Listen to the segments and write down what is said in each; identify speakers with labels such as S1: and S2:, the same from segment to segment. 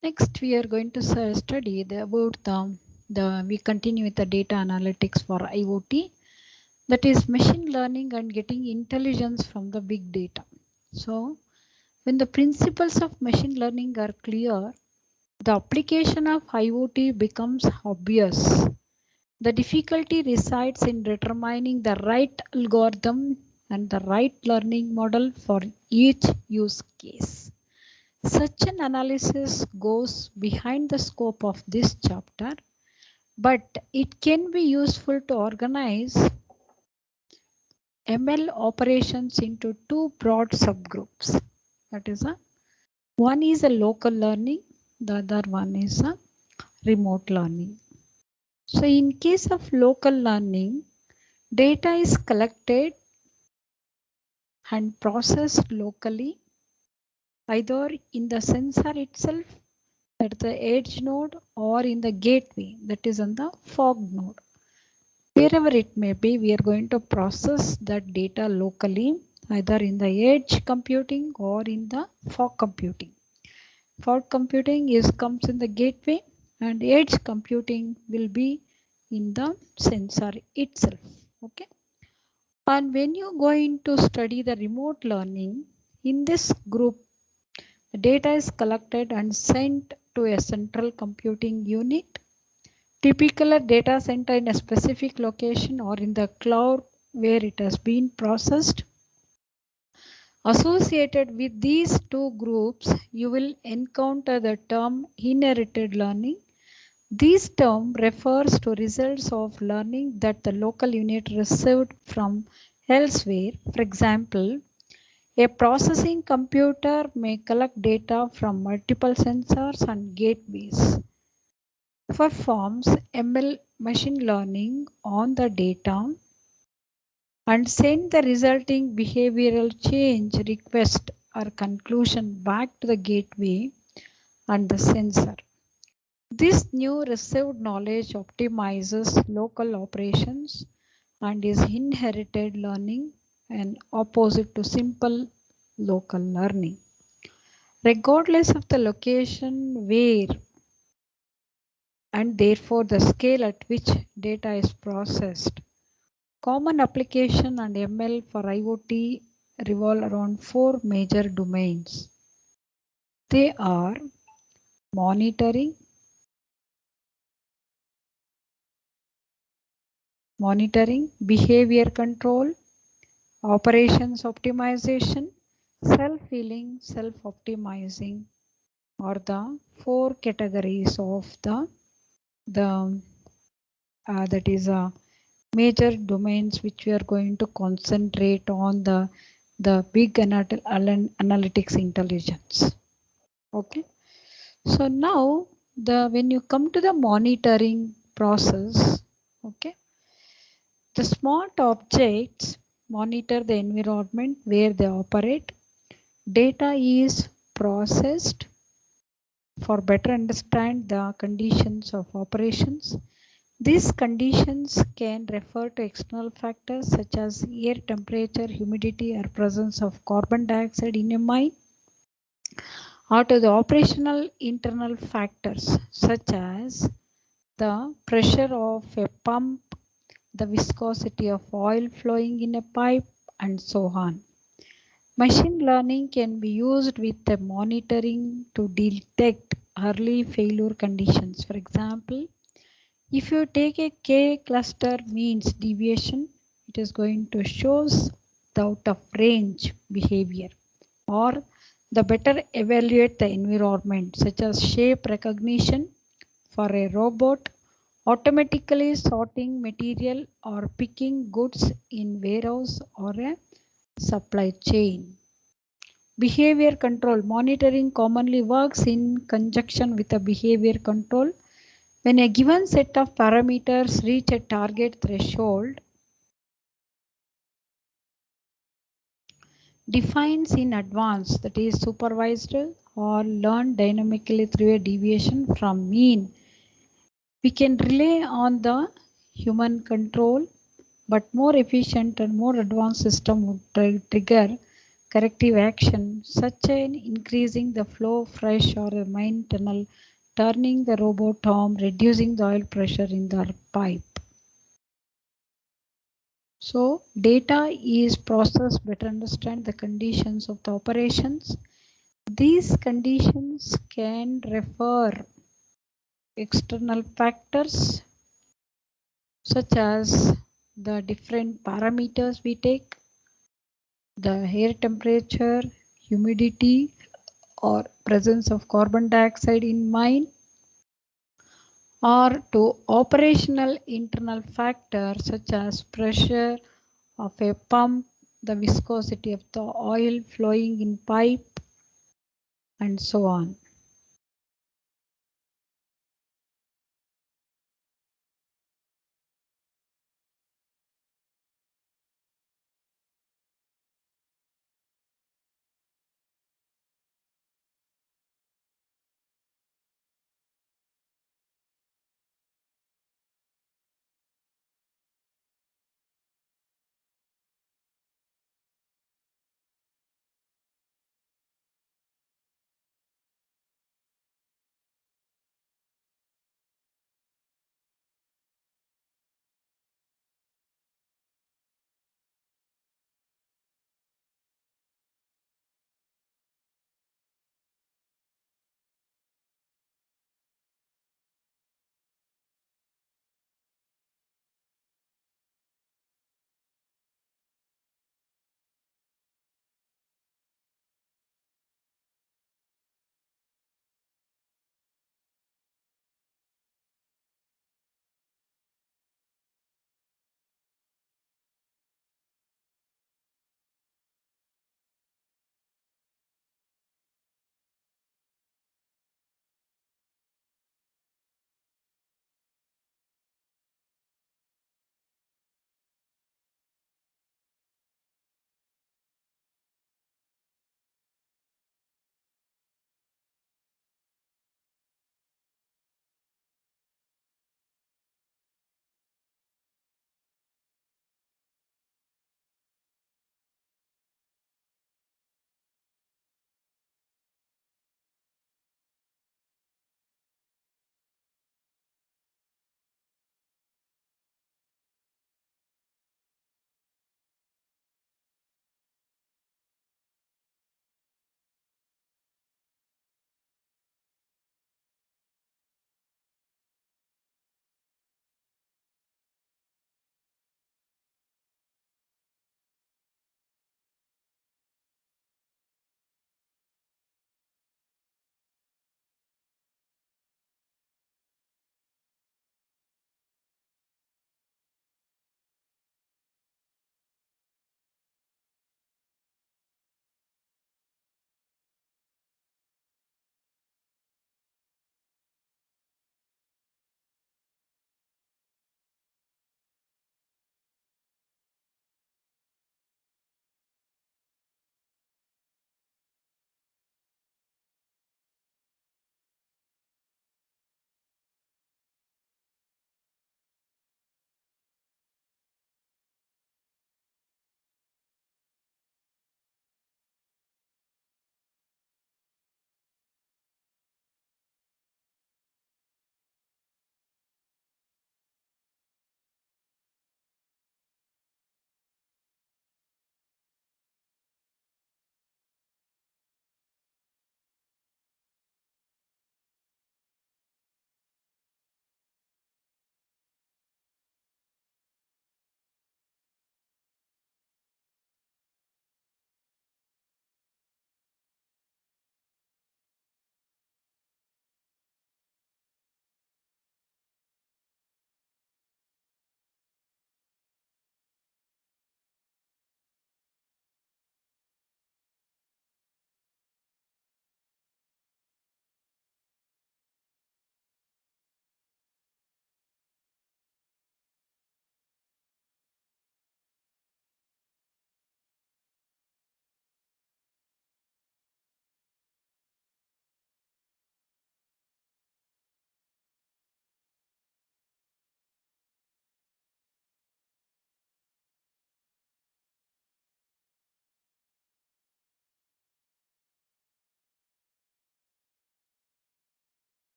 S1: Next, we are going to study we continue with the data analytics for IoT, that is machine learning and getting intelligence from the big data. So, when the principles of machine learning are clear, the application of IoT becomes obvious. The difficulty resides in determining the right algorithm and the right learning model for each use case. Such an analysis goes behind the scope of this chapter, but it can be useful to organize ML operations into two broad subgroups. That is, one is a local learning, the other one is a remote learning. So in case of local learning, data is collected and processed locally, either in the sensor itself at the edge node or in the gateway, that is on the fog node. Wherever it may be, we are going to process that data locally, either in the edge computing or in the fog computing. Fog computing comes in the gateway, and edge computing will be in the sensor itself. Okay. And when you're going to study the remote learning, in this group, the data is collected and sent to a central computing unit, typical a data center in a specific location or in the cloud where it has been processed. Associated with these two groups, you will encounter the term inherited learning. This term refers to results of learning that the local unit received from elsewhere. For example, a processing computer may collect data from multiple sensors and gateways, performs ML machine learning on the data, and send the resulting behavioral change request or conclusion back to the gateway and the sensor. This new received knowledge optimizes local operations and is inherited learning and opposite to simple local learning. Regardless of the location where and therefore the scale at which data is processed, common application and ML for IoT revolve around four major domains. They are monitoring, behavior control, operations optimization, self-healing, self-optimizing are the four categories of the that is major domains which we are going to concentrate on the big analytics intelligence. Okay. So now when you come to the monitoring process, okay, the smart objects monitor the environment where they operate. Data is processed for better understand the conditions of operations. These conditions can refer to external factors such as air temperature, humidity, or presence of carbon dioxide in a mine, or to the operational internal factors such as the pressure of a pump, the viscosity of oil flowing in a pipe, and so on. Machine learning can be used with the monitoring to detect early failure conditions. For example, if you take a K cluster means deviation, it is going to show the out of range behavior, or the better evaluate the environment such as shape recognition for a robot automatically sorting material or picking goods in warehouse or a supply chain. Behavior control monitoring commonly works in conjunction with a behavior control. When a given set of parameters reach a target threshold, defines in advance, that is supervised or learned dynamically through a deviation from mean, we can rely on the human control, but more efficient and more advanced system would trigger corrective action, such as increasing the flow fresh or a mine tunnel, turning the robot arm, reducing the oil pressure in the pipe. So data is processed better understand the conditions of the operations. These conditions can refer external factors such as the different parameters we take, the air temperature, humidity, or presence of carbon dioxide in mine, or to operational internal factors such as pressure of a pump, the viscosity of the oil flowing in pipe, and so on.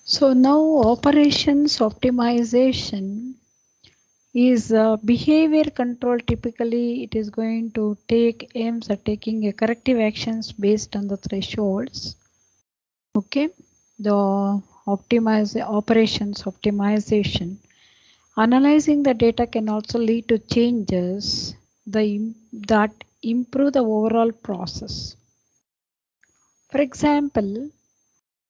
S1: So now operations optimization is behavior control. Typically it is going to take aims at taking a corrective actions based on the thresholds. Okay, the operations optimization. Analyzing the data can also lead to changes that improve the overall process. For example,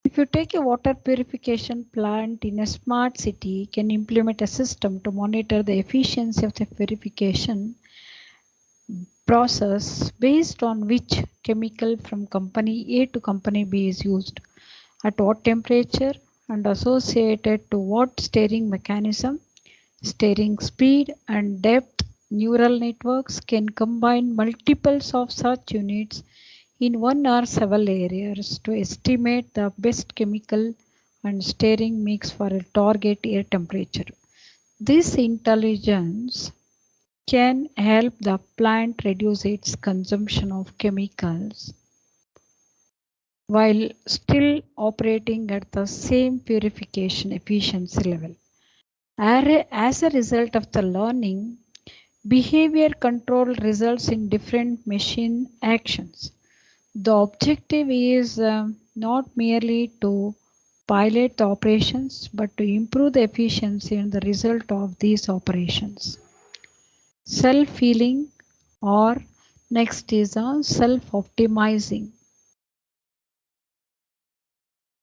S1: if you take a water purification plant in a smart city, can implement a system to monitor the efficiency of the purification process based on which chemical from company A to company B is used, at what temperature, and associated to what steering mechanism. Steering speed and depth. Neural networks can combine multiples of such units in one or several areas to estimate the best chemical and steering mix for a target air temperature. This intelligence can help the plant reduce its consumption of chemicals while still operating at the same purification efficiency level. As a result of the learning, behavior control results in different machine actions. The objective is not merely to pilot the operations but to improve the efficiency and the result of these operations. Self-healing, or next is self-optimizing.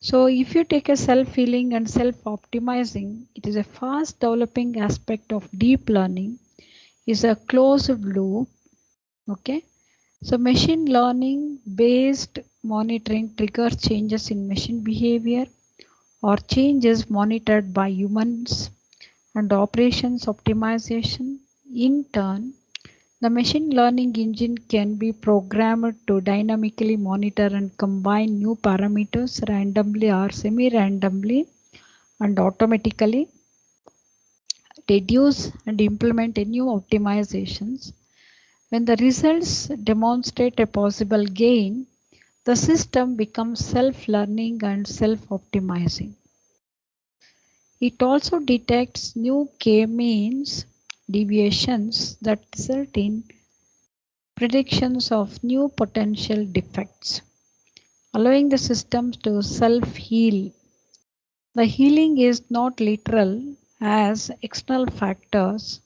S1: So if you take a self-healing and self-optimizing, it is a fast developing aspect of deep learning, is a closed loop. Okay. So machine learning based monitoring triggers changes in machine behavior or changes monitored by humans, and operations optimization. In turn, the machine learning engine can be programmed to dynamically monitor and combine new parameters randomly or semi-randomly and automatically deduce and implement new optimizations. When the results demonstrate a possible gain, the system becomes self-learning and self-optimizing. It also detects new k-means deviations that result in predictions of new potential defects, allowing the system to self-heal. The healing is not literal, as external factors,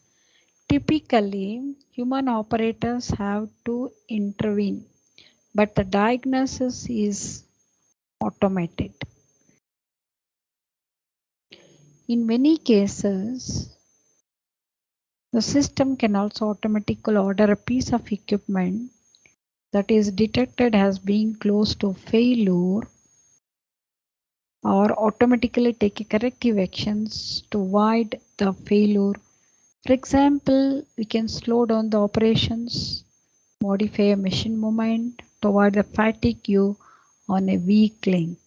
S1: typically human operators, have to intervene, but the diagnosis is automated. In many cases, the system can also automatically order a piece of equipment that is detected as being close to failure, or automatically take corrective actions to avoid the failure. For example, we can slow down the operations, modify a machine movement to avoid the fatigue on a weak link.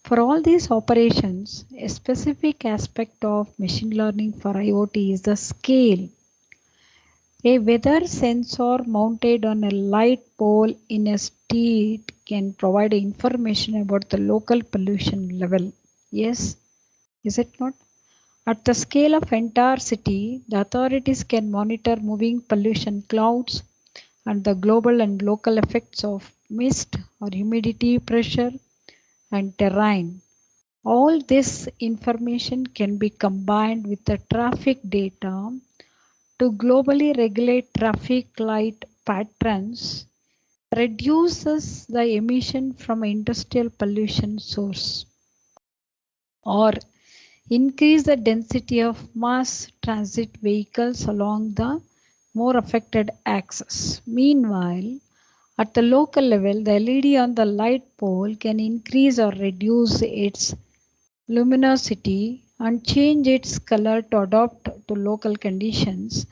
S1: For all these operations, a specific aspect of machine learning for IoT is the scale. A weather sensor mounted on a light pole in a street can provide information about the local pollution level. Yes, is it not? At the scale of entire city, the authorities can monitor moving pollution clouds and the global and local effects of mist or humidity, pressure, and terrain. All this information can be combined with the traffic data to globally regulate traffic light patterns, reduces the emission from industrial pollution source, or increase the density of mass transit vehicles along the more affected axis. Meanwhile, at the local level, the LED on the light pole can increase or reduce its luminosity and change its color to adapt to local conditions.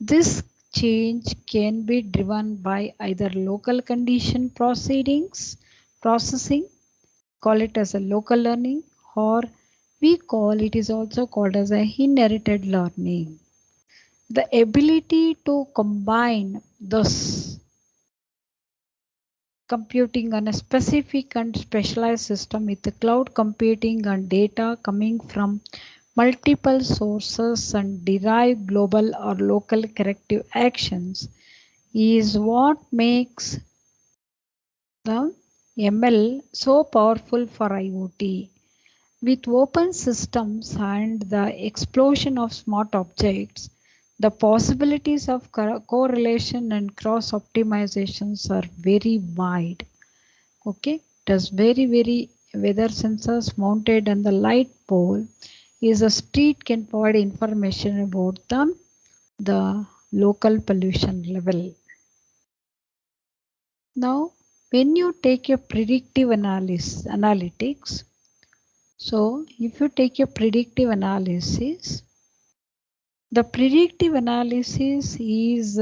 S1: This change can be driven by either local condition processing, call it as a local learning, or we call it is also called as a inherited learning. The ability to combine this computing on a specific and specialized system with the cloud computing and data coming from multiple sources and derive global or local corrective actions is what makes the ML so powerful for IoT. With open systems and the explosion of smart objects, the possibilities of correlation and cross optimizations are very wide. Okay, it is very weather sensors mounted on the light pole is a street can provide information about the local pollution level. Now, when you take a predictive analytics, so if you take a predictive analysis, the predictive analysis is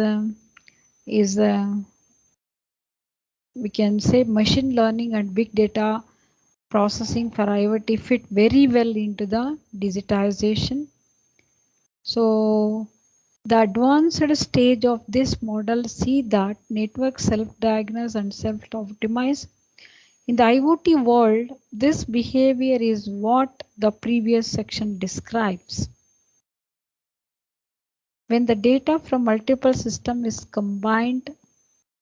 S1: we can say machine learning and big data processing for IoT fit very well into the digitization. So the advanced stage of this model see that network self-diagnose and self-optimize. In the IoT world, this behavior is what the previous section describes. When the data from multiple systems is combined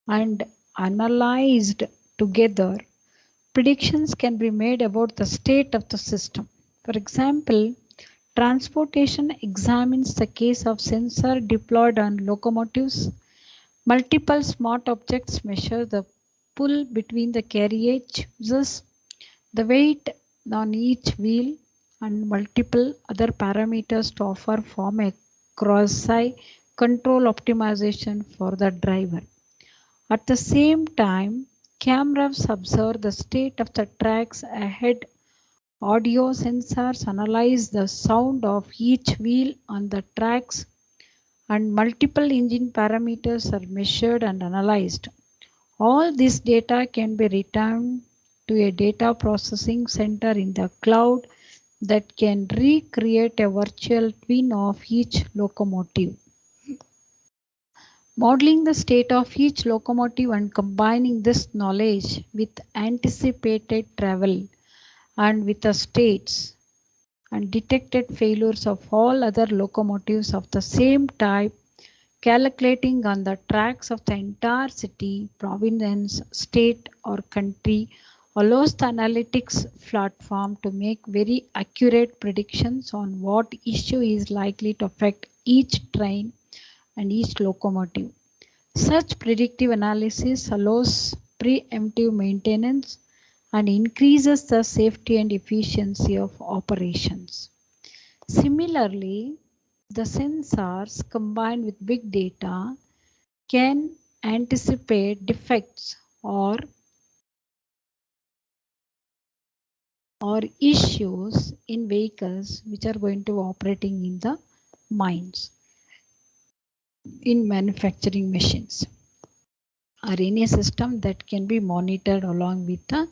S1: and analyzed together, predictions can be made about the state of the system. For example, transportation examines the case of sensor deployed on locomotives. Multiple smart objects measure the pull between the carriages, the weight on each wheel, and multiple other parameters to offer form a quasi-control optimization for the driver. At the same time, cameras observe the state of the tracks ahead. Audio sensors analyze the sound of each wheel on the tracks, and multiple engine parameters are measured and analyzed. All this data can be returned to a data processing center in the cloud that can recreate a virtual twin of each locomotive. Modeling the state of each locomotive and combining this knowledge with anticipated travel and with the states and detected failures of all other locomotives of the same type, calculating on the tracks of the entire city, province, state or country allows the analytics platform to make very accurate predictions on what issue is likely to affect each train and each locomotive. Such predictive analysis allows preemptive maintenance and increases the safety and efficiency of operations. Similarly, the sensors combined with big data can anticipate defects or issues in vehicles which are going to operating in the mines, in manufacturing machines, or any system that can be monitored along with the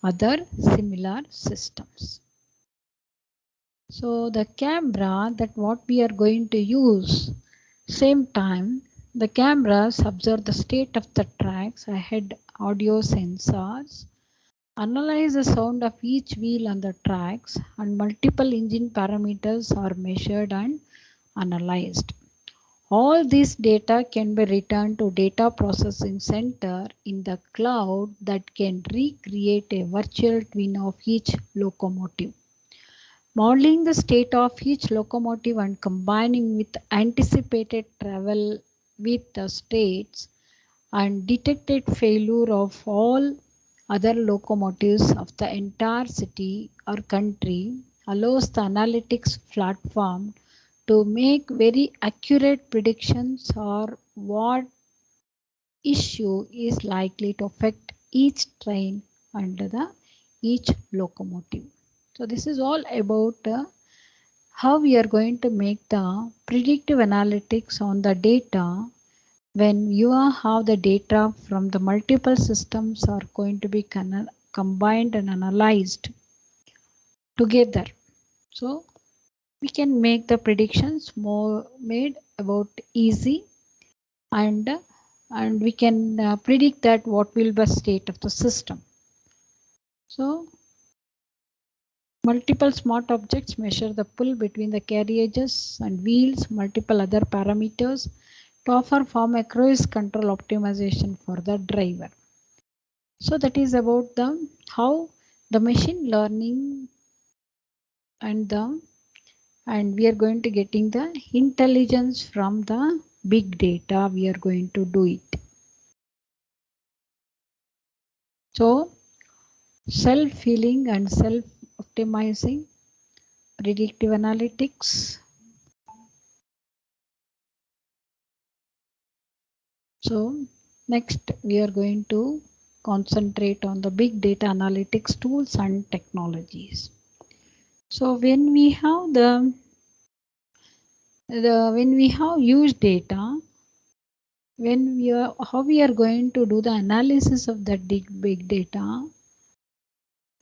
S1: other similar systems. So the camera that what we are going to use, same time the cameras observe the state of the tracks ahead, audio sensors analyze the sound of each wheel on the tracks, and multiple engine parameters are measured and analyzed. All this data can be returned to data processing center in the cloud that can recreate a virtual twin of each locomotive. Modeling the state of each locomotive and combining with anticipated travel with the states and detected failure of all other locomotives of the entire city or country allows the analytics platform to make very accurate predictions or what issue is likely to affect each train and each locomotive. So this is all about how we are going to make the predictive analytics on the data when you have the data from the multiple systems are going to be combined and analyzed together. So we can make the predictions more made about easy and and we can predict that what will be the state of the system. So multiple smart objects measure the pull between the carriages and wheels, multiple other parameters to offer form a cruise control optimization for the driver. So that is about the how the machine learning and we are going to getting the intelligence from the big data. We are going to do it. So self-healing and self-optimizing, predictive analytics. So next we are going to concentrate on the big data analytics tools and technologies. So when we have when we have used data, when we are how we are going to do the analysis of that big data,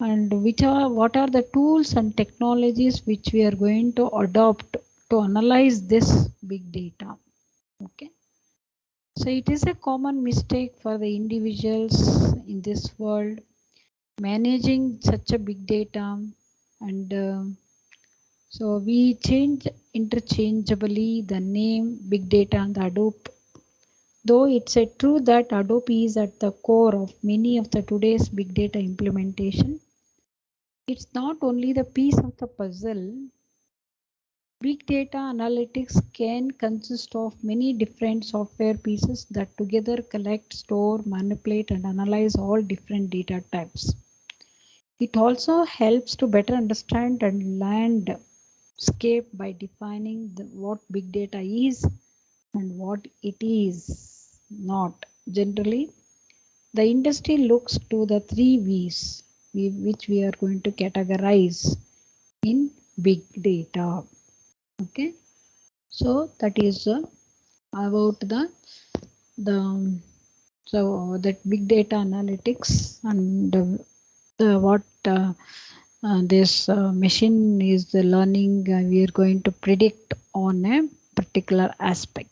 S1: and what are the tools and technologies which we are going to adopt to analyze this big data. Okay, so it is a common mistake for the individuals in this world managing such a big data, and so we change interchangeably the name big data and the Hadoop. Though it's a true that Hadoop is at the core of many of the today's big data implementation, it's not only the piece of the puzzle. Big data analytics can consist of many different software pieces that together collect, store, manipulate, and analyze all different data types. It also helps to better understand and landscape by defining what big data is and what it is not. Generally, the industry looks to the three V's which we are going to categorize in big data. Okay, so that is about the so that big data analytics and what this machine is learning. We are going to predict on a particular aspect.